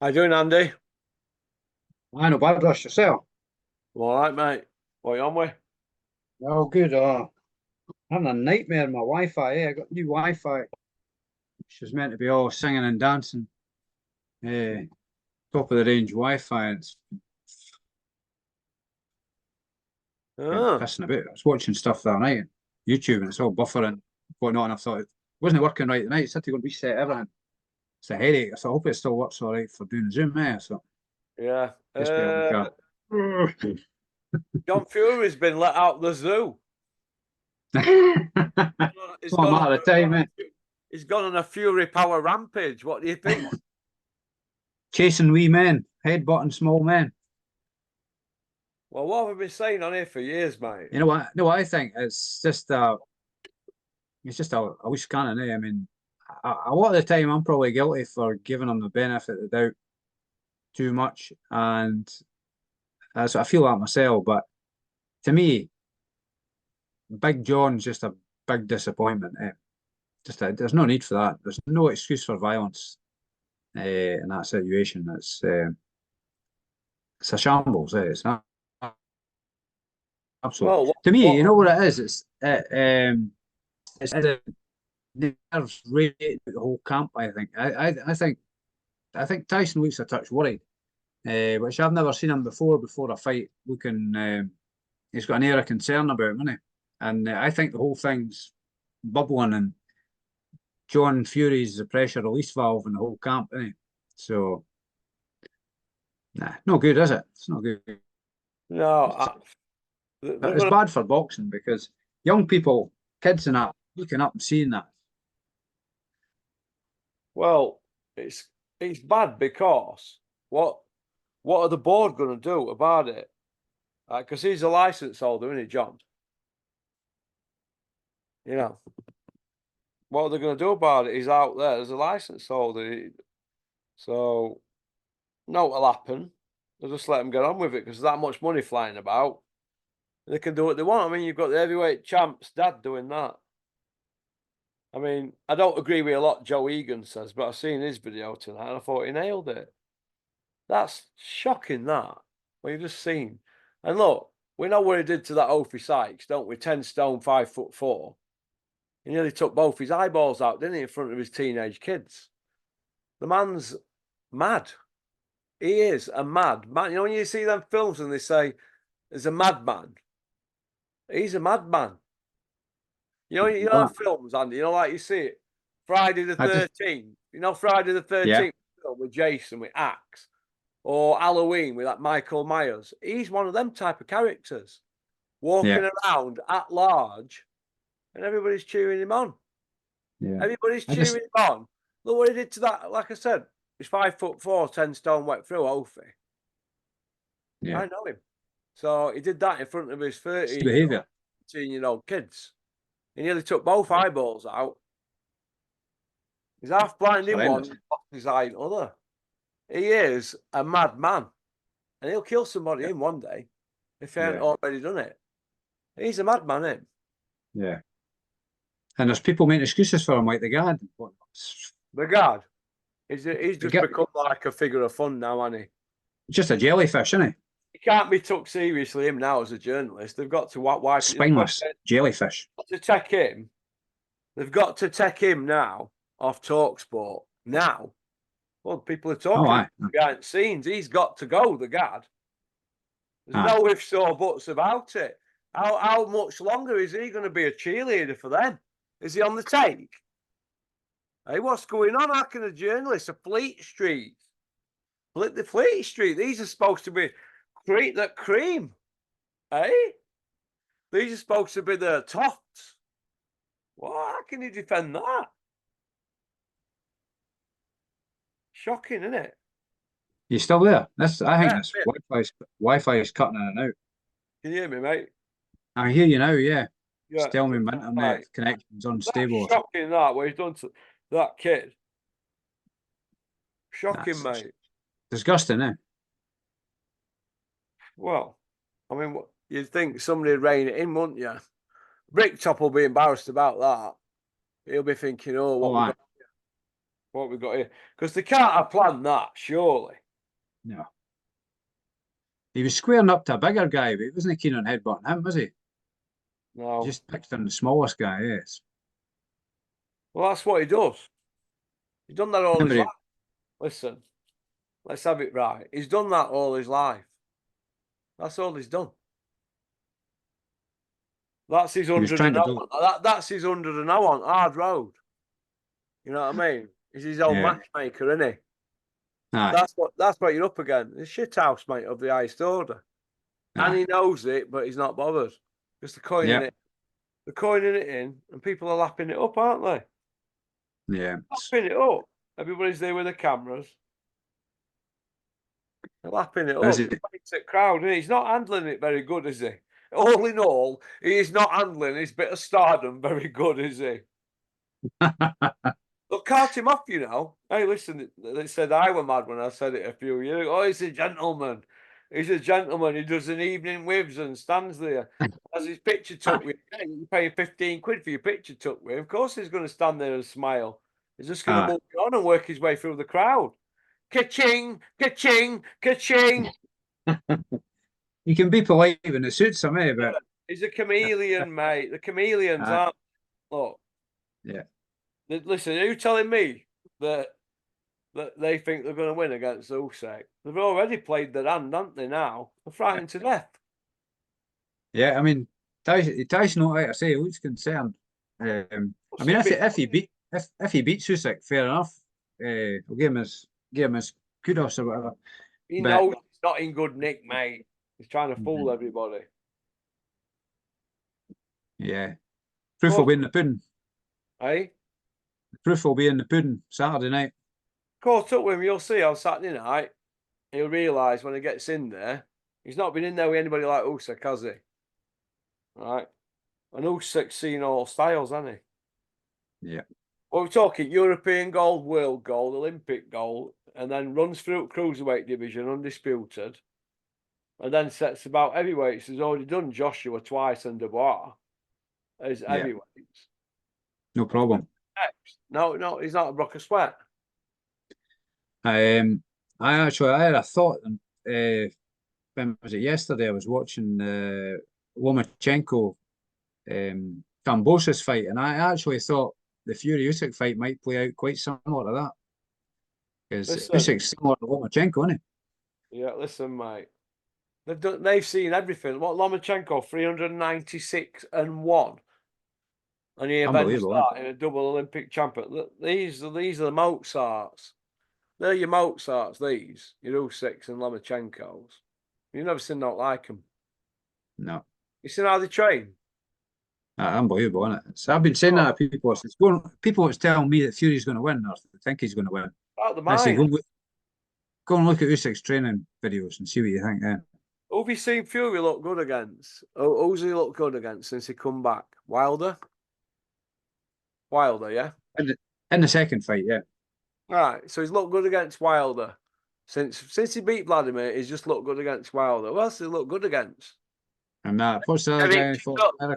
How you doing, Andy? I know bad rush yourself. All right, mate. What you on with? Oh, good. Having a nightmare in my Wi-Fi. I got new Wi-Fi. She's meant to be all singing and dancing. Uh, Top of the range Wi-Fi. And it's been Oh, pissing about. I was watching stuff that night on YouTube and it's all buffering, whatnot. And I thought it wasn't working right tonight. It's had to go and reset everything. It's a headache. I thought, I hope it still works all right for doing Zoom. So yeah. just be like John Fury's been let out the zoo. a He's small gone on matter of time, man. he's gone on a Fury power rampage. What do you think? Chasing wee men, headbutting small men. Well, what have we been saying on here for years, mate? You know what? No, I think it's just a wee scanning, eh? I mean, a lot of the time I'm probably guilty for giving them the benefit of the doubt too much, and so I feel that myself. But to me, Big John's just a big disappointment. There's no need for that. There's no excuse for violence in that situation. It's a shambles. It's not absolute. Well, To me, you what? know what it is? It's the nerves radiating the whole camp. I think. I think Tyson looks a touch worried, which I've never seen him before a fight. He's got an air of concern about him, hasn't he? And I think the whole thing's bubbling, and John Fury's the pressure release valve in the whole camp, isn't he? So, nah, no good, is it? It's not good. No, It's, they're it's gonna. bad for boxing because young people, kids and that, looking up and seeing that. Well, it's bad because what what are the board going to do about it? Because he's a license holder, isn't he, John? You know. What are they going to do about it? He's out there as a license holder. So, no, it'll happen. They'll just let him get on with it because there's that much money flying about. They can do what they want. I mean, you've got the heavyweight champ's dad doing that. I mean, I don't agree with a lot Joe Egan says, but I've seen his video tonight and I thought he nailed it. That's shocking, that. What you've just seen. And look, we know what he did to that Opie Sykes, don't we? 10 stone, 5'4". He nearly took both his eyeballs out, didn't he, in front of his teenage kids? The man's mad. He is a mad man. You know, when you see them films and they say there's a madman, he's a madman. You know the films, Andy. You know, like you see it, Friday the I just, 13th. You know, Friday the yeah, 13th film with Jason with Axe, or Halloween with that Michael Myers. He's one of them type of characters, yeah, walking around at large, and everybody's cheering him on. yeah. Everybody's I just, cheering him on. Look what he did to that. Like I said, he's 5'4", 10 stone wet through Opie. yeah, I know him. So he did that in front of his it's the 13-year-old, behaviour. 14-year-old kids. He nearly took both eyeballs out. He's half blind It's in one, horrendous. off his eye in other. He is a madman. And he'll kill somebody Yeah, in one day if he hasn't yeah, already done it. He's a madman, him. yeah. And there's people making excuses for him, like the guy. The guard. He's The just guy, become like a figure of fun now, hasn't he? just a jellyfish, isn't he? He can't be took seriously, him now as a journalist. They've got to wipe it. They've got Spineless jellyfish. to take him. They've got to take him now off Talksport. Now. Well, people are Oh, talking aye, behind the scenes. He's got to go, the guard. There's aye. no ifs or buts about it. How much longer is he going to be a cheerleader for them? Is he on the take? Hey, what's going on? How can a journalist, a Fleet Street, the Fleet Street, these are supposed to be that cream, eh? These are supposed to be the tops. Well, how can you defend that? Shocking, isn't it? You still there? I think Yeah, this Wi-Fi is cutting in and out. can you hear me, mate? I hear you now, yeah. It's Yeah, telling me good. my Right. internet connection's That's unstable or something. shocking, that, what he's done to that kid. Shocking, That's mate. disgusting, eh? Well, I mean, you'd think somebody would rein it in, wouldn't you? Bricktop will be embarrassed about that. He'll be thinking, oh, Oh, what we aye. got. what we got here. Because they can't have planned that, surely. No. He was squaring up to a bigger guy, but he wasn't keen on headbutting him, was he? No. He just picked on the smallest guy, yes. Well, that's what he does. He's done that all his Remember life. Listen, let's have it right. He's done that all his life. That's all he's done. That's his he was 100 trying and to 0 build. that's his 100 and 0 on hard road. You know what I mean? He's his own Yeah. matchmaker, isn't he? Aye. That's what you're up against. The shit house, mate, of the highest order. And Aye. he knows it, but he's not bothered. Just Yeah. they're coining it in, and people are lapping it up, aren't they? Yeah. Lapping it up. Everybody's there with the cameras. They're lapping it Is up. it? It's a crowd, and he's not handling it very good, is he? All in all, he is not handling his bit of stardom very good, is he? Look, cart him off, you know. Hey, listen, they said I were mad when I said it a few years ago. Oh, he's a gentleman. He's a gentleman. He does an evening whivs and stands there. As his picture took with hey, you pay 15 quid for your picture took with. Of course he's going to stand there and smile. He's just going to move on and work his way through the crowd. Ka-ching, ka-ching, ka-ching. You can be polite when it suits him, eh? But He's a chameleon, mate. The chameleons aren't. Look. Yeah. Listen, are you telling me that they think they're going to win against Usyk? They've already played their hand, haven't they? Now they're frightened to death. Yeah, I mean, Tyson, like I say, he looks concerned. I mean, if he beats Usyk, fair enough. We'll give him his kudos or whatever. He knows he's not in good nick, mate. He's trying to fool everybody. Yeah, proof will be in the pudding. Eh? Proof will be in the pudding Saturday night. Caught up with him, you'll see on Saturday night. He'll realise when he gets in there, he's not been in there with anybody like Usyk, has he? Right? And Usyk's seen all styles, hasn't he? Yeah. Well, we're talking European gold, world gold, Olympic gold, and then runs through cruiserweight division undisputed, and then sets about heavyweights. He's already done Joshua twice and Dubois as heavyweights. No problem. No, he's not a Brock of Sweat. I had a thought. When was it yesterday? I was watching Lomachenko Kambosos fight, and I actually thought the Fury Usyk fight might play out quite similar to that. Because Usyk's similar to Lomachenko, isn't he? Yeah, listen, mate. They've seen everything. What Lomachenko 396 and 1. And he avenged that in a double Olympic champion. These are the Mozarts. They're your Mozarts, these. Your Usyks and Lomachenkos. You've never seen nothing like them. No. You seen how they train? Unbelievable, isn't it? So I've been saying that to people. People that's telling me that Fury's going to win, or think he's going to win. Out of the mind. I say, go and look at Usyk's training videos and see what you think then. Who have you seen Fury look good against? Who's he looked good against since he come back? Wilder? Yeah? In the second fight, yeah. Right, so he's looked good against Wilder. Since he beat Vladimir, he's just looked good against Wilder. Who else did he look good against? And what's the other guy?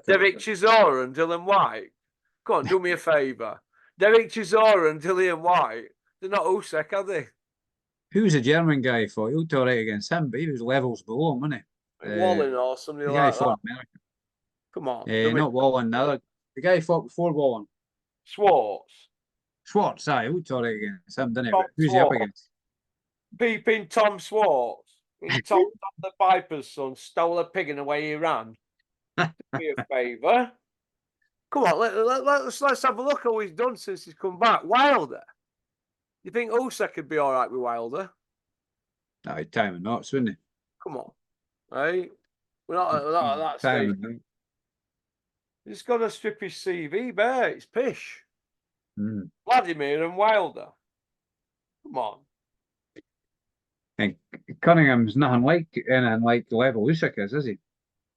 Derek Chisora and Dylan White. Go on, do me a favour. Derek Chisora and Dylan White, they're not Usyk, are they? Who was the German guy he fought? He looked all right against him, but he was levels below him, wasn't he? Wallen or something like that. America. Come on. Not Wallen. The guy he fought before Wallen. Schwartz, aye, he looked all right against him, didn't he? Who's he up against? Peeping Tom Schwartz. Tom the Piper's son stole a pig and away he ran. Do me a favour. Come on, let's have a look at what he's done since he's come back. Wilder. You think Usyk could be all right with Wilder? No, he'd time and knots, wouldn't he? Come on, right? We're not at that stage. He's got to strip his CV bare. It's pish. Vladimir and Wilder. Come on. And Cunningham's nothing like the level Usyk is he?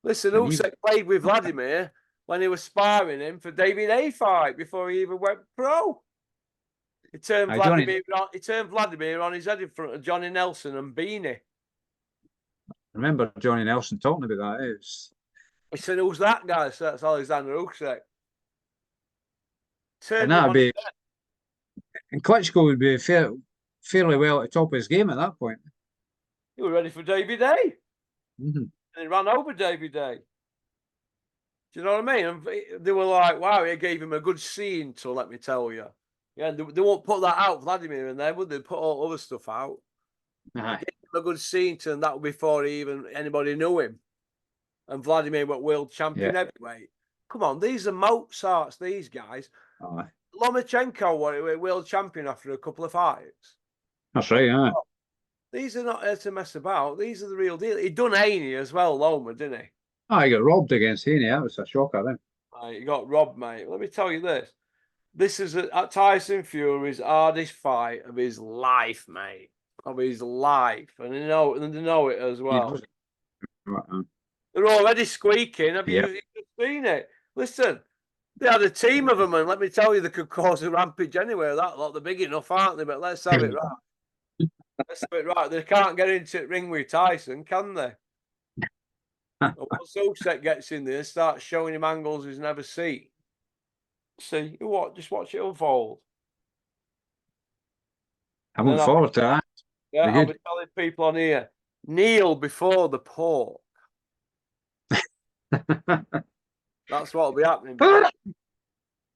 Listen, Usyk played with Vladimir when he was sparring him for David A fight before he even went pro. He turned Vladimir on his head in front of Johnny Nelson and Beanie. I remember Johnny Nelson talking about that. He said, "Who's that guy?" So that's Alexander Usyk. And Klitschko would be fairly well at the top of his game at that point. He was ready for Davy Day. Mm-hmm. And he ran over Davy Day. Do you know what I mean? And they were like, wow, it gave him a good scene to, let me tell you. Yeah, they won't put that out, Vladimir, in there, would they? Put all other stuff out. Aye. Gave him a good scene to, and that was before even anybody knew him. And Vladimir went world champion heavyweight. Come on, these are Mozarts, these guys. Aye. Lomachenko was world champion after a couple of fights. That's right, yeah. These are not here to mess about. These are the real deal. He done Haney as well, Loma, didn't he? Oh, he got robbed against Haney. That was a shocker then. He got robbed, mate. Let me tell you this. This is Tyson Fury's hardest fight of his life, mate. Of his life. And they know it as well. They're already squeaking. Have you seen it? Listen, they had a team of them, and let me tell you, they could cause a rampage anywhere. That lot, they're big enough, aren't they? But let's have it right. Let's have it right. They can't get into the ring with Tyson, can they? Once Usyk gets in there and starts showing him angles he's never seen. See, what? Just watch it unfold. I'm looking forward to that. Yeah, I'll be telling people on here, kneel before the pork. That's what'll be happening.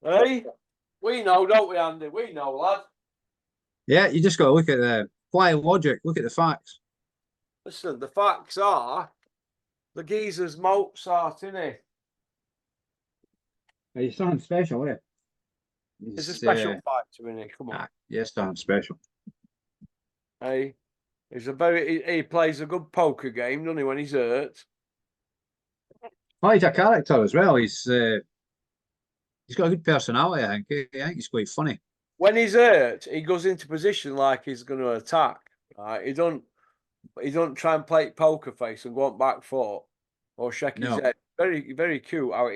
Hey, we know, don't we, Andy? We know, lad. Yeah, you just got to look at the apply logic. Look at the facts. Listen, the facts are the geezer's Mozart, isn't he? He's something special, eh? It's a special fight to win it. Come on. Yes, something special. Hey, he plays a good poker game, doesn't he, when he's hurt? Oh, he's a character as well. He's got a good personality, I think. I think he's quite funny. When he's hurt, he goes into position like he's going to attack. Right? He don't try and play poker face and go on back foot or shake his head. Very, very cute. How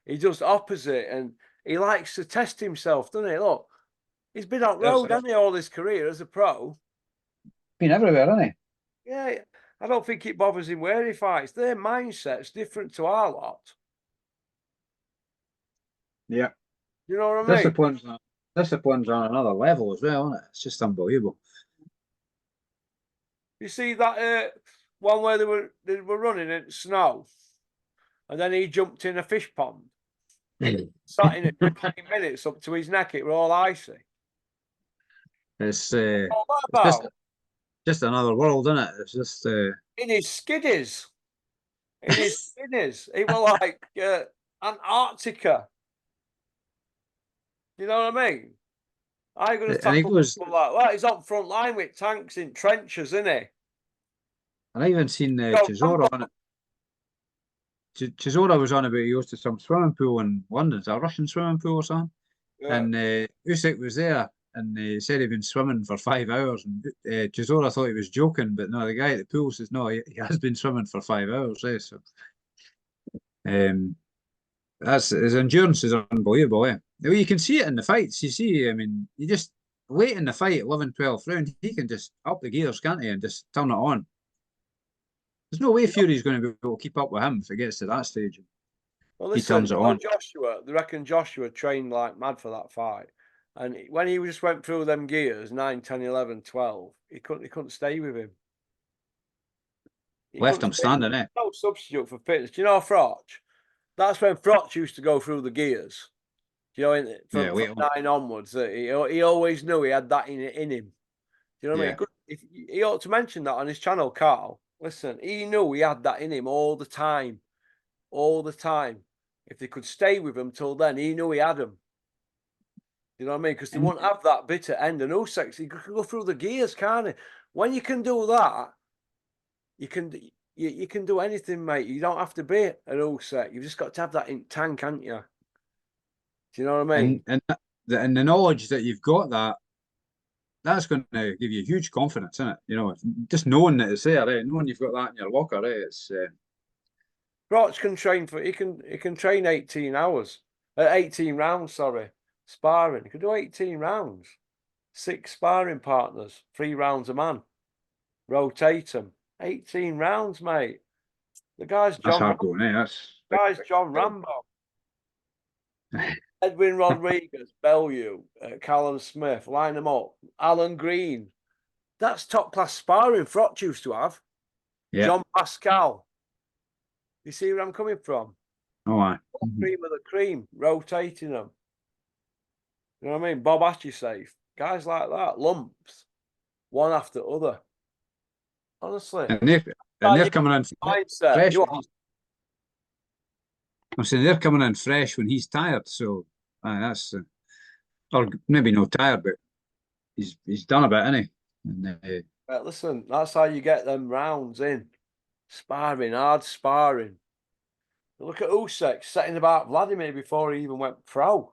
he does the opposite, and he likes to test himself, doesn't he? Look, he's been on road, hasn't he, all his career as a pro? Been everywhere, hasn't he? Yeah, I don't think it bothers him where he fights. Their mindset's different to our lot. Yeah. You know what I mean? Discipline's on another level as well, isn't it? It's just unbelievable. You see that one where they were running in snow, and then he jumped in a fish pond, sat in it for 20 minutes up to his neck. It was all icy. It's just another world, isn't it? It's just in his skiddies. In his skiddies. He was like Antarctica. You know what I mean? I going to tackle people like that. He's up front line with tanks in trenches, isn't he? And I even seen Chisora on it. Chisora was on about he goes to some swimming pool in London. It's a Russian swimming pool or something. Yeah. And Usyk was there, and he said he'd been swimming for 5 hours. And Chisora thought he was joking, but no, the guy at the pool says no, he has been swimming for 5 hours. So, his endurance is unbelievable. Well, you can see it in the fights. You see, I mean, you just late in the fight, 11, 12th round, he can just up the gears, can't he, and just turn it on. There's no way Fury's going to be able to keep up with him if it gets to that stage. Well, listen, he turns it on. They reckon Joshua trained like mad for that fight. And when he just went through them gears, 9, 10, 11, 12, he couldn't stay with him. Left him standing, eh? No substitute for fitness. Do you know Frotch? That's when Frotch used to go through the gears. You know, from 9 onwards, he always knew he had that in him. Do you know what I mean? He ought to mention that on his channel, Carl. Listen, he knew he had that in him all the time. All the time. If they could stay with him till then, he knew he had them. You know what I mean? Because they won't have that bitter end. And Usyk, he could go through the gears, can't he? When you can do that, you can do anything, mate. You don't have to be an Usyk. You've just got to have that in tank, haven't you? Do you know what I mean? And the knowledge that you've got that's going to give you huge confidence, isn't it? You know, just knowing that it's there, knowing you've got that in your locker, it's. Roach can train he can train 18 hours, 18 rounds, sorry, sparring. He can do 18 rounds, 6 sparring partners, 3 rounds a man, rotate them, 18 rounds, mate. The guy's John. That's hard going, eh? Guy's John Rambo. Edwin Rodriguez, Bellew, Callum Smith, line them up. Alan Green. That's top class sparring Frotch used to have. Yeah. John Pascal. You see where I'm coming from? Oh, aye. Cream of the cream, rotating them. You know what I mean? Bob Ashysafe. Guys like that. Lumps. One after other. Honestly. And they're coming in mindset. fresh. I'm saying they're coming in fresh when he's tired. So that's or maybe not tired, but he's done a bit, hasn't he? And, But listen, that's how you get them rounds in. Sparring, hard sparring. Look at Usyk setting about Vladimir before he even went pro.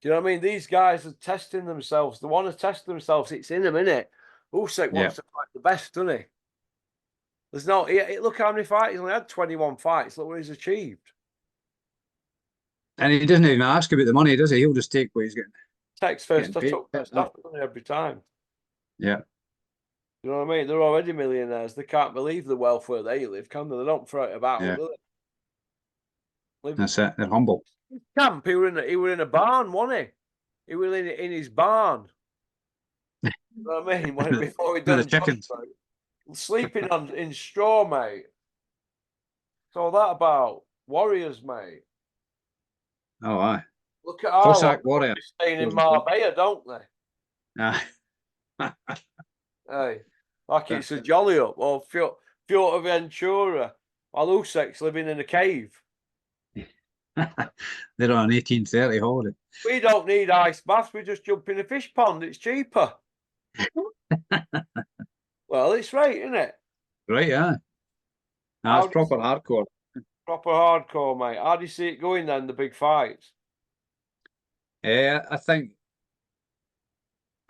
Do you know what I mean? These guys are testing themselves. They want to test themselves. It's in them, innit? Usyk wants to fight the best, doesn't he? There's no. Look how many fights he's only had. 21 fights. Look what he's achieved. and he doesn't even ask about the money, does he? He'll just take what he's getting. Takes first Getting touch paid. first after every time. Yeah. You know what I mean? They're already millionaires. They can't believe the wealth where they live, can they? They don't throw it about, Yeah. do they? That's it. They're humble. Camp, he were in a barn, wasn't he? He was in his barn. You know what I mean? Before he done the chickens. Sleeping in straw, mate. What's all that about? Warriors, mate. Oh, aye. Look at our Cossack warrior. staying in Marbella, don't they? Aye. Hey, like it's a jolly up or Ventura. While Usyk's living in a cave. They're on an 1830 holiday. We don't need ice baths. We just jump in a fish pond. It's cheaper. Well, it's right, isn't it? Right, yeah. That's proper hardcore. Proper hardcore, mate. How do you see it going then, the big fights? I think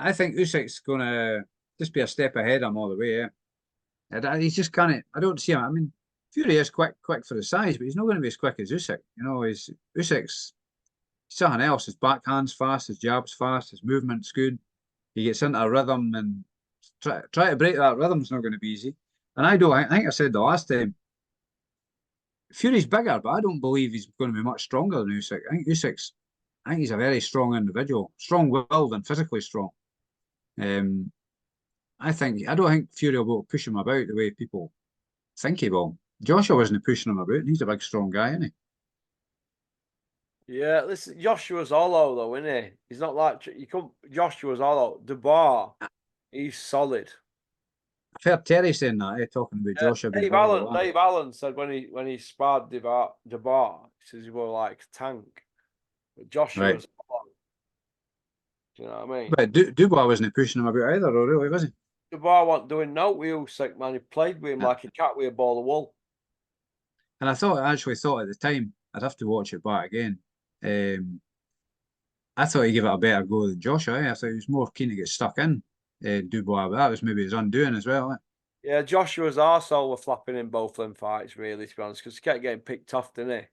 Usyk's gonna just be a step ahead of him all the way, yeah. He's just kind of, I don't see him. I mean, Fury is quick for the size, but he's not going to be as quick as Usyk. You know, Usyk's something else. His backhand's fast, his jab's fast, his movement's good. He gets into a rhythm, and try to break that rhythm's not going to be easy. And I think I said the last time, Fury's bigger, but I don't believe he's going to be much stronger than Usyk. I think he's a very strong individual, strong-willed and physically strong. I don't think Fury will push him about the way people think he will. Joshua wasn't pushing him about, and he's a big, strong guy, isn't he? Yeah, listen, Joshua's hollow though, isn't he? He's not like Joshua's hollow. Dubois, he's solid. I've heard Terry saying that, talking about Joshua. Dave Allen said when he sparred Dubois, he says he was like a tank. But Joshua's hollow. Do you know what I mean? But Dubois wasn't pushing him about either, or really, was he? Dubois wasn't doing no with Usyk, man. He played with him like a cat with a ball of wool. And I actually thought at the time, I'd have to watch it back again. I thought he gave it a better go than Joshua. I thought he was more keen to get stuck in Dubois, but that was maybe his undoing as well. Yeah, Joshua's arsehole were flapping in both them fights, really, to be honest, because he kept getting picked off, didn't he?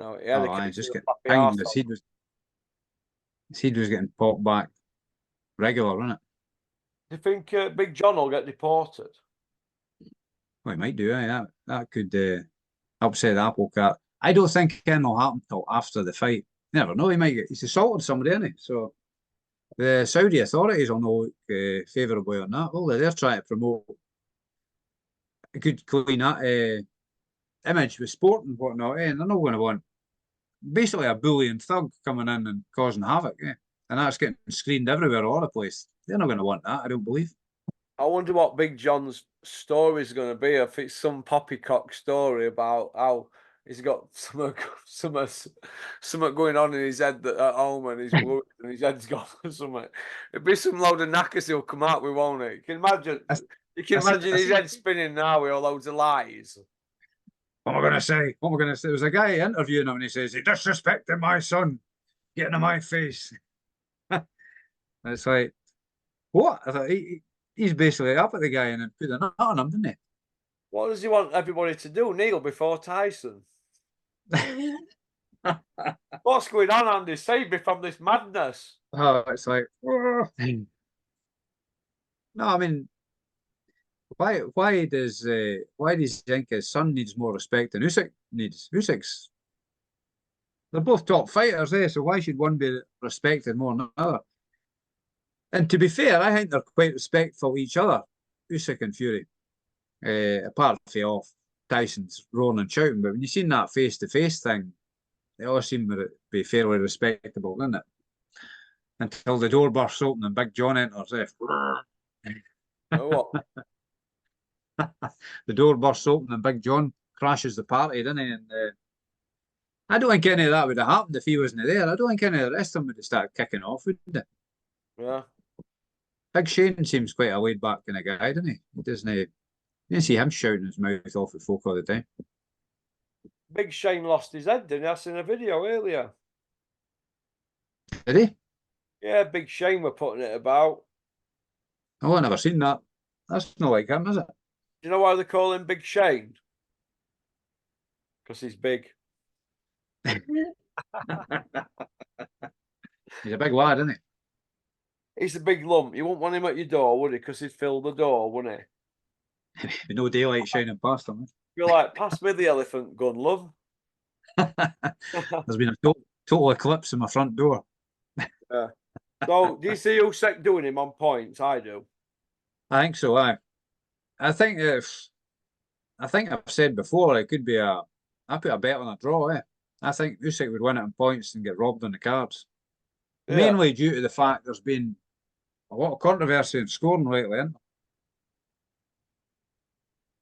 No, he had just get hanging. His head was getting popped back regular, wasn't it? Do you think Big John will get deported? Well, he might do, that could upset the apple cart. I don't think it will happen till after the fight. You never know, he's assaulted somebody, isn't he? So the Saudi authorities will know favourably on that. Well, they're trying to promote a good, clean image with sport and whatnot, and they're not going to want basically a bullying thug coming in and causing havoc, and that's getting screened everywhere all over the place. They're not going to want that, I don't believe. I wonder what Big John's story is going to be. If it's some poppycock story about how he's got something going on in his head at home, and he's worried and his head's gone or something. It'd be some load of knackers he'll come out with, won't it? You can imagine. His head spinning now with all loads of lies. What am I going to say? There was a guy interviewing him, and he says, "He disrespected my son, getting in my face." It's like, what? I thought he's basically up at the guy and then put a nut on him, didn't he? What does he want everybody to do? Kneel before Tyson? What's going on, Andy? Save me from this madness. Oh, it's like, no, I mean, why does he think his son needs more respect than Usyk needs? Usyk's They're both top fighters, eh? So why should one be respected more than the other? And to be fair, I think they're quite respectful of each other, Usyk and Fury. Apart from off Tyson's roaring and shouting, but when you seen that face-to-face thing, they all seem to be fairly respectable, didn't it? Until the door bursts open and Big John enters. Oh, what? The door bursts open and Big John crashes the party, didn't he? And I don't think any of that would have happened if he wasn't there. I don't think any of the rest of them would have started kicking off, would they? Yeah. Big Shane seems quite a laid back kind of guy, doesn't he? He doesn't he? You didn't see him shouting his mouth off at folk all the time. Big Shane lost his head, didn't he? I seen a video earlier. Did he? Yeah, Big Shane were putting it about. Oh, I've never seen that. That's not like him, is it? Do you know why they call him Big Shane? Because he's big. He's a big lad, isn't He's a big lump. You wouldn't want him at your door, would he? Because he'd fill the door, wouldn't he? he? No daylight shining past him. You're like, pass me the elephant gun, love. There's been a total eclipse in my front door. Yeah. So, do you see Usyk doing him on points? I do. I think so. I think I've said before it could be I put a bet on a draw. I think Usyk would win it on points and get robbed on the cards. Yeah. Mainly due to the fact there's been a lot of controversy in scoring lately. Isn't there?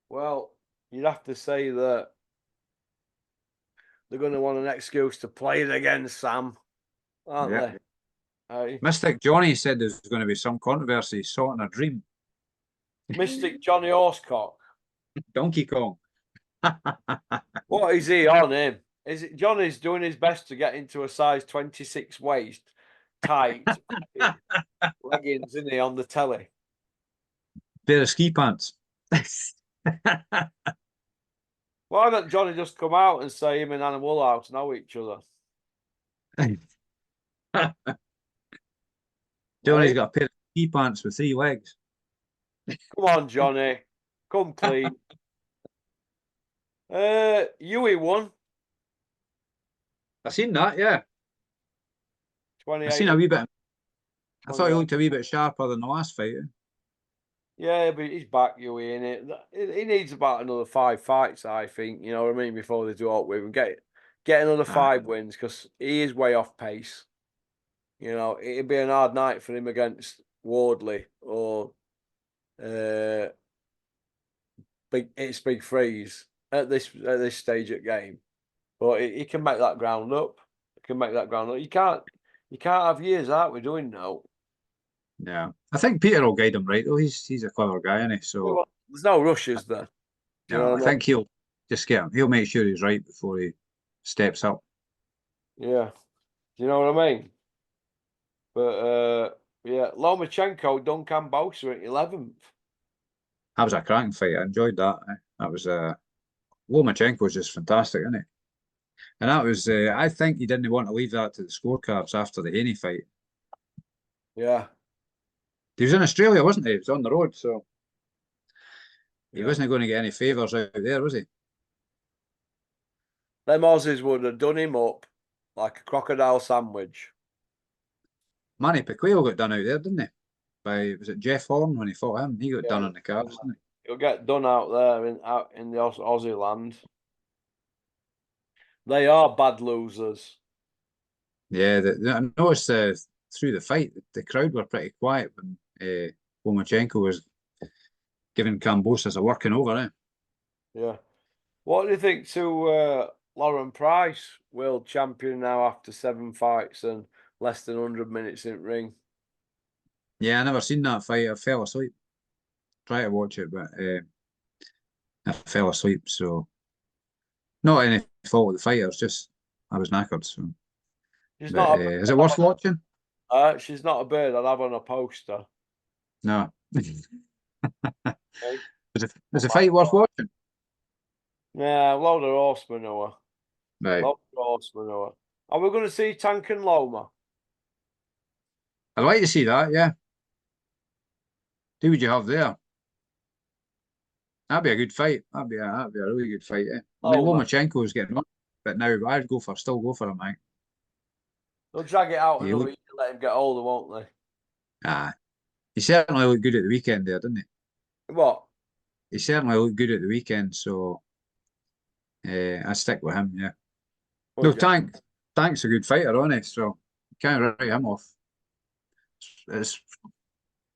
Well, you'd have to say that they're going to want an excuse to play it again, Sam, aren't they? Aye. Mystic Johnny said there's going to be some controversy. He saw it in a dream. Mystic Johnny Horsecock. Donkey Kong. What is he on him? Is it Johnny's doing his best to get into a size 26 waist, tight leggings, isn't he, on the telly? Pair of ski pants. Why don't Johnny just come out and say him and Anna Woolhouse know each other? Johnny's got a pair of ski pants with 3 legs. Come on, Johnny. Come clean. Huey won. I seen that, yeah. I seen a wee bit. I thought he looked a wee bit sharper than the last fight. Yeah, but he's back, Huey, in it. He needs about another 5 fights, I think. You know what I mean? Before they do up with him, get another 5 wins because he is way off pace. You know, it'd be an hard night for him against Wardley or Big Freeze at this stage of game. But he can make that ground up. He can make that ground up. You can't have years out. We're doing now. Yeah, I think Peter will guide him right though. He's a clever guy, isn't he? So well, there's no rushes there. Yeah, I think he'll just get him. He'll make sure he's right before he steps up. Yeah, do you know what I mean? But yeah, Lomachenko done Cambosa at 11th. That was a cracking fight. I enjoyed that. That was Lomachenko was just fantastic, isn't he? And that was I think he didn't want to leave that to the scorecards after the Haney fight. Yeah. He was in Australia, wasn't he? He was on the road, so he wasn't going to get any favours out there, was he? Them Aussies would have done him up like a crocodile sandwich. Manny Pacquiao got done out there, didn't he? Was it Jeff Horn when he fought him? He got done on the cards, didn't he? He'll get done out there in the Aussie land. They are bad losers. Yeah, I noticed through the fight, the crowd were pretty quiet when Lomachenko was giving Cambosis a working over. Yeah. What do you think to Lauren Price, world champion now after 7 fights and less than 100 minutes in ring? Yeah, I never seen that fight. I fell asleep. Try to watch it, but I fell asleep. So not any fault of the fight. Just I was knackered. So is it worth watching? She's not a bird I'd have on a poster. No. Is the fight worth watching? Yeah, a load of horsemen or Right. load of horsemen or. Are we going to see Tank and Loma? I'd like to see that, yeah. Who would you have there? That'd be a good fight. That'd be a really good fight, eh? I mean, Lomachenko's getting on. But now I'd still go for him, I think. They'll drag it out He another looked, year, let him get older, won't they? ah, he certainly looked good at the weekend there, didn't he? What? He certainly looked good at the weekend, so I stick with him. Yeah. No, Would you? Tank's a good fighter, honest. So can't write him off. It's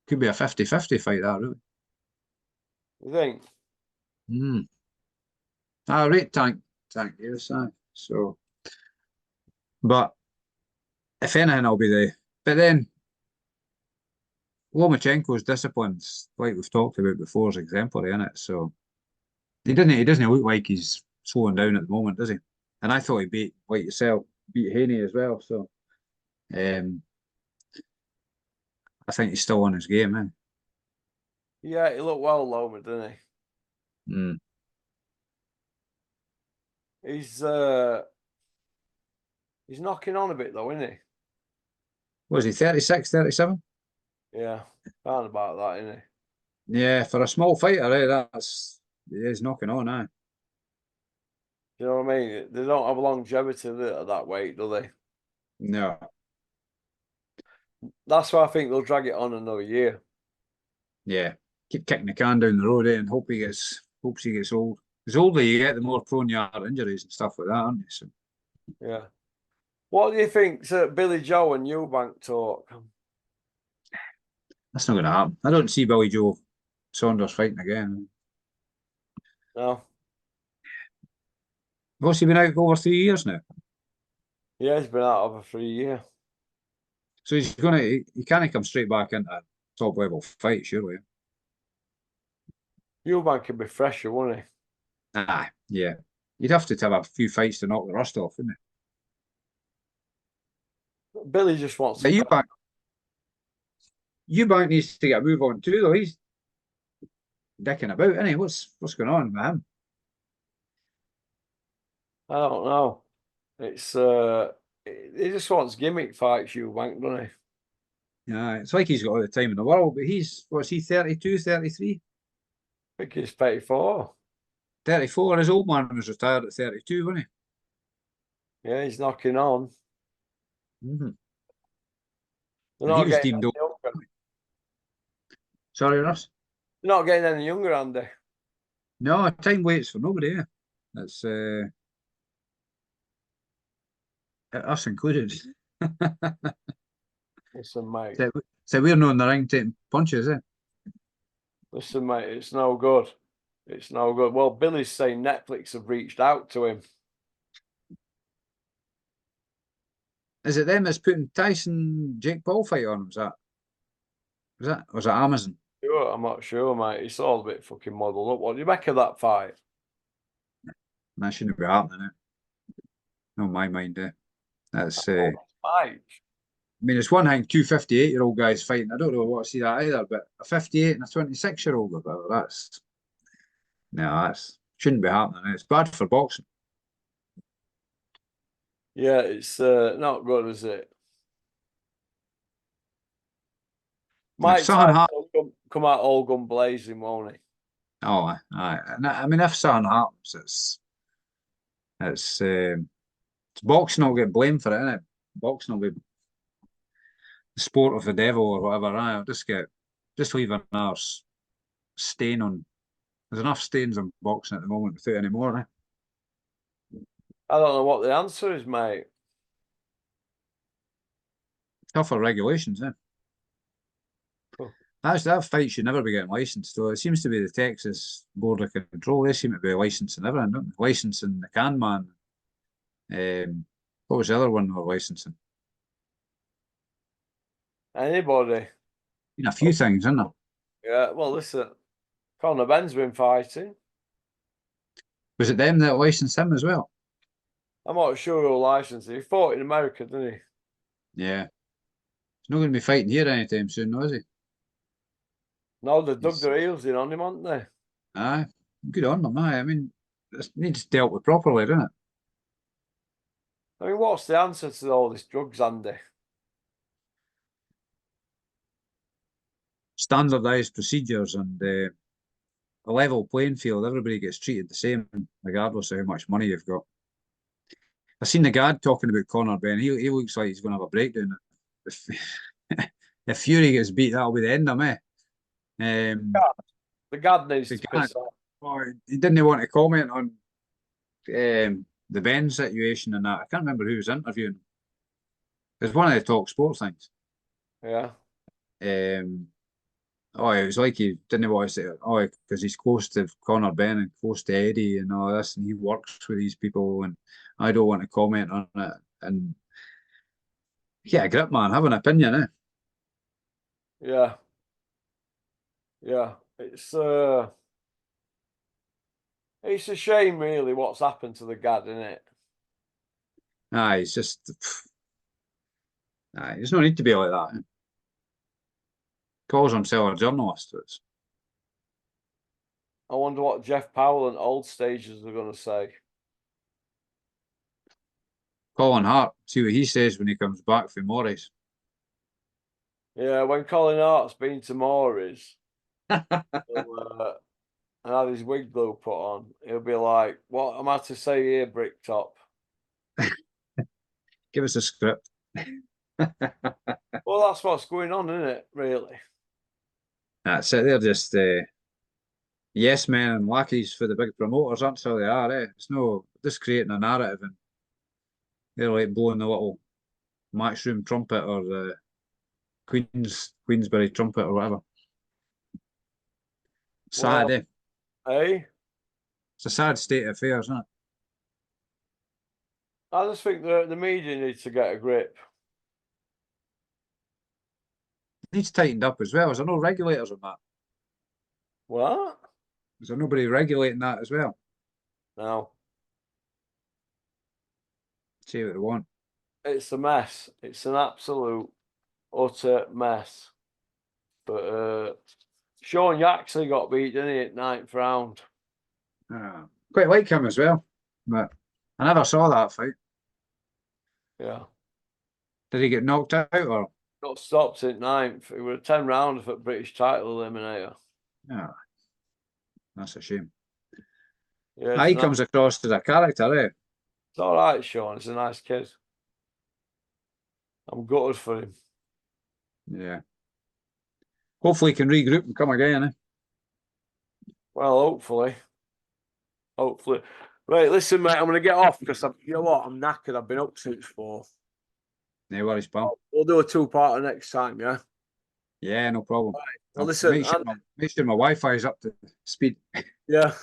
could be a 50-50 fight, that really. You think? Hmm. I rate Tank, yes, aye. So, but if anything, I'll be the. But then Lomachenko's disciplines, like we've talked about before, is exemplary in it. So he doesn't look like he's slowing down at the moment, does he? And I thought he beat, like yourself, beat Haney as well. So um, I think he's still on his game, eh? Yeah, he looked well, Loma, didn't he? Mm. He's he's knocking on a bit though, isn't Was he 36, 37? he? Yeah, found about that, isn't Yeah, for a small fighter, he's knocking on, eh? he? You know what I mean? They don't have longevity at that weight, do they? No, That's why I think they'll drag it on another year. yeah. Keep kicking the can down the road, and hopes he gets old. The older you get, the more prone you are to injuries and stuff like that, aren't you? So Yeah. What do you think to Billy Joe and Eubank talk? that's not going to happen. I don't see Billy Joe Saunders fighting again. No. What's he been out over 3 years now? Yeah, he's been out of it for a year. So he can't come straight back into a top level fight, surely. Eubank can be fresher, won't he? Ah, yeah. You'd have to have a few fights to knock the rust off, wouldn't Billy just wants to. it? Eubank needs to get a move on too, though. He's dicking about, isn't he? What's going on with him? I don't know. It's he just wants gimmick fights, Eubank, doesn't he? Yeah, it's like he's got all the time in the world, but what's he, 32, 33? I think he's 34. 34. His old man was retired at 32, wasn't Yeah, he's knocking on. he? Mm-hmm. They're And he not was getting deemed any old. younger. Sorry, Russ. They're not getting any younger, Andy. No, time waits for nobody, yeah. That's us included. Listen, mate. So we're not in the ring taking punches, eh? Listen, mate. It's no good. It's no good. Well, Billy's saying Netflix have reached out to him. Is it them that's putting Tyson Jake Paul fight on? Was that Amazon? Sure, I'm not sure, mate. It's all a bit fucking muddled up. What do you make of that fight? That shouldn't be happening, eh? No, my mind, eh? That's Oh, fight. I mean, it's one thing 2 58-year-old guys fighting. I don't really want to see that either, but a 58 and a 26-year-old, that's no, that's shouldn't be happening. It's bad for boxing. Yeah, it's not good, is it? And if Mike something Tyson happens, will come out all gun blazing, won't he? oh, I mean, if something happens, it's boxing will get blamed for it, innit? Boxing will be the sport of the devil or whatever. I'll just leave another stain on. There's enough stains on boxing at the moment without any more, eh? I don't know what the answer is, mate. Tougher regulations, eh? Huh. That fight should never be getting licensed. So it seems to be the Texas Board of Control. They seem to be licensing everything, don't they? Licensing the can man. What was the other one they were licensing? Anybody? Been a few things, isn't there? Yeah, well, listen, Conor Ben's been fighting. Was it them that licensed him as well? I'm not sure who'll license it. He fought in America, didn't he? Yeah. He's not going to be fighting here anytime soon, though, is he? No, they dug He's, their heels in on him, haven't they? aye, good on them, aye. I mean, it needs dealt with properly, doesn't it? I mean, what's the answer to all this drugs, Andy? Standardised procedures and a level playing field. Everybody gets treated the same, regardless of how much money you've got. I seen the guard talking about Conor Ben. He looks like he's going to have a breakdown. If, if Fury gets beat, that'll be the end of me. The guard needs The to guard, piss off. oh, he didn't want to comment on the Ben situation and that. I can't remember who was interviewing. It was one of the talk sports things. Yeah. Oh, it was like he didn't want to say, oh, because he's close to Conor Ben and close to Eddie and all this, and he works with these people, and I don't want to comment on it. And get a grip, man. Have an opinion, eh? Yeah. Yeah. It's a shame, really, what's happened to the guard, isn't it? Aye, it's just, aye, there's no need to be like that. Eh? Calls himself a journalist. It's, I wonder what Jeff Powell and Old Stages are going to say. Colin Hart, see what he says when he comes back from Morris. Yeah, when Colin Hart's been to Maury's and had his wig glue put on, he'll be like, "What am I to say here, Bricktop?" Give us a script. Well, that's what's going on, isn't it? Really? That's it. They're just yes men and lackeys for the big promoters. That's all they are. Eh? It's no just creating a narrative, and they're like blowing the little matchroom trumpet or the Queensberry trumpet or whatever. Sad, Well, eh? hey, It's a sad state of affairs, isn't it? I just think the media needs to get a grip. It needs tightened up as well. Is there no regulators on that? What? Is there nobody regulating that as well? No, Say what they want. it's a mess. It's an absolute utter mess. But Sean Yaxley got beat, didn't he, at 9th round? Quite like him as well, but I never saw that fight. Yeah. Did he get knocked out or? Got stopped at 9th. It was a 10 rounder for British title eliminator. Yeah, that's a shame. Yeah, He comes across as a character, eh? it's all right, Sean. He's a nice kid. I'm gutted for him. Yeah. Hopefully he can regroup and come again, eh? Well, hopefully. Hopefully. Right, listen, mate, I'm going to get off because you know what? I'm knackered. I've been up since 4. No worries, pal. We'll do a 2-parter next time, yeah? Yeah, no problem. Right. Well, listen. Make sure my Wi-Fi is up to speed. Yeah.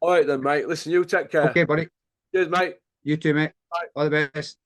All right then, mate. Listen, you take care. Okay, buddy. Cheers, mate. You too, mate. Bye. All the best.